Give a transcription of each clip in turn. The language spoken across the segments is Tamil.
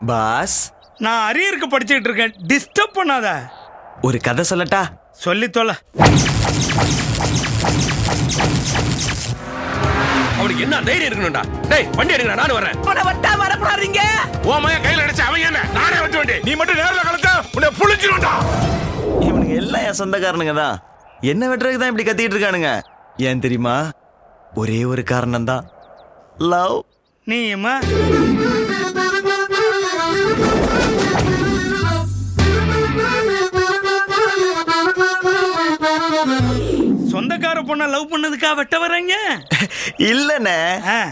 பாஸ், நான் அரியருக்கு படிச்சுட்டு இருக்கேன், டிஸ்டர்ப் பண்ணாத. ஒரு கதை சொல்லட்டா? சொல்லி தொலை. அவனுக்கு என்ன தைரியம் இருக்கணும்டா? டேய் வண்டி எடுங்கடா, நானும் வரேன். வரப்படாதீங்க. ஓ மய கையில அடிச்ச அவன் என்ன? நானே வண்டி வண்டி. நீ மட்டும் நேர்ல கலச்சா உன்னை புளிச்சிருடா. இவனுங்க எல்லாம் என் சொந்தக்காரனுங்க தான். என்ன வெட்டுறதுக்கு தான் இப்படி கத்திட்டு இருக்கானுங்க. ஏன் தெரியுமா? ஒரே ஒரு காரணம் தான், லவ். நீமா சொந்தக்கார பொண்ண லவ் பண்ணதுக்கா வெட்ட வர்றீங்க? இல்லண்ணே,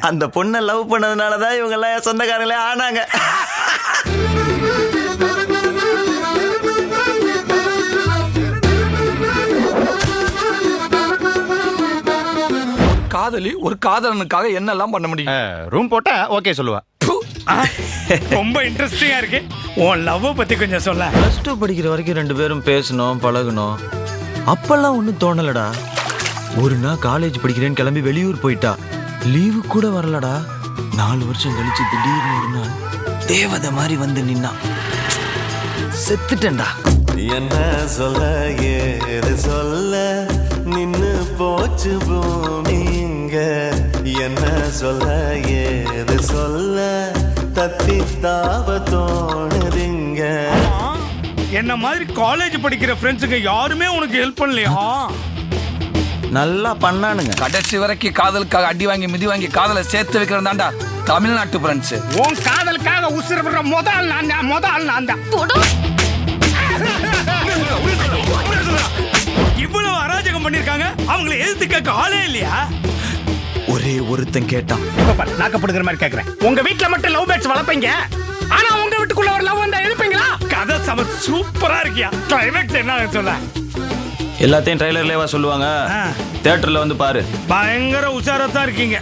அந்த பொண்ணை லவ் பண்ணதுனாலதான் இவங்க எல்லாம் என் சொந்தக்காரங்களே ஆனாங்க. காதலி ஒரு காதலனுக்காக என்னெல்லாம் பண்ண முடியும்? ரூம் போட்டா ஓகே சொல்லுவா. ரொம்ப இன்ட்ரெஸ்டிங்கா இருக்கு. உன் லவ் பத்தி கொஞ்சம் சொல்ல. +2 படிக்கிற வரைக்கும் 2 பேரும் பேசணும், பழகணும். அப்பெல்லாம் ஒன்றும் தோணலடா. ஒரு நாள் காலேஜ் படிக்கிறேன்னு கிளம்பி வெளியூர் போயிட்டா. லீவு கூட வரலடா. 4 வருஷம் கழிச்சு திடீர்னு ஒரு நாள் தேவதை மாதிரி வந்து நின்னா. செத்துட்டேன்டா. என்ன சொல்ல ஏது சொல்ல நின்னு போச்சு பூமி இங்க. என்ன சொல்ல ஏது சொல்ல தத்தி தாவ தோணுதுங்க. என்ன மாதிரி காலேஜ் படிக்கிற ஃப்ரெண்ட்ஸுங்க யாருமே உனக்கு ஹெல்ப் பண்ணலையா? நல்லா பண்ணானுங்க. கடைசி வரைக்கும் காதலுக்காக அடி வாங்கி மிதி வாங்கி காதலை சேர்த்து வைக்கிறது தான்டா தமிழ்நாட்டு ஃப்ரெண்ட்ஸ். உன் காதலுக்காக உசுர விடுற முதல் நான் தான். இவ்வளவு அராஜகம் பண்ணிருக்காங்க, அவங்களை எதிர்த்து கேட்க ஆளே இல்லையா? ஒரே ஒருத்தன் கேட்டான். நாக்கப்படுகிற மாதிரி கேக்குறேன். உங்க வீட்டுல மட்டும் லவ் பேர்ட்ஸ் வளர்ப்பீங்க, ஆனா உங்க வீட்டுக்குள்ள ஒரு லவ் வந்தா எழுப்பீங்களா? கதை சம சூப்பரா இருக்கியா. கிளைமேக்ஸ் என்ன சொல்ல? எல்லாத்தையும் ட்ரைலர்லேயே சொல்லுவாங்க, தியேட்டர்ல வந்து பாரு. பயங்கர உஷாரா தான் இருக்கீங்க.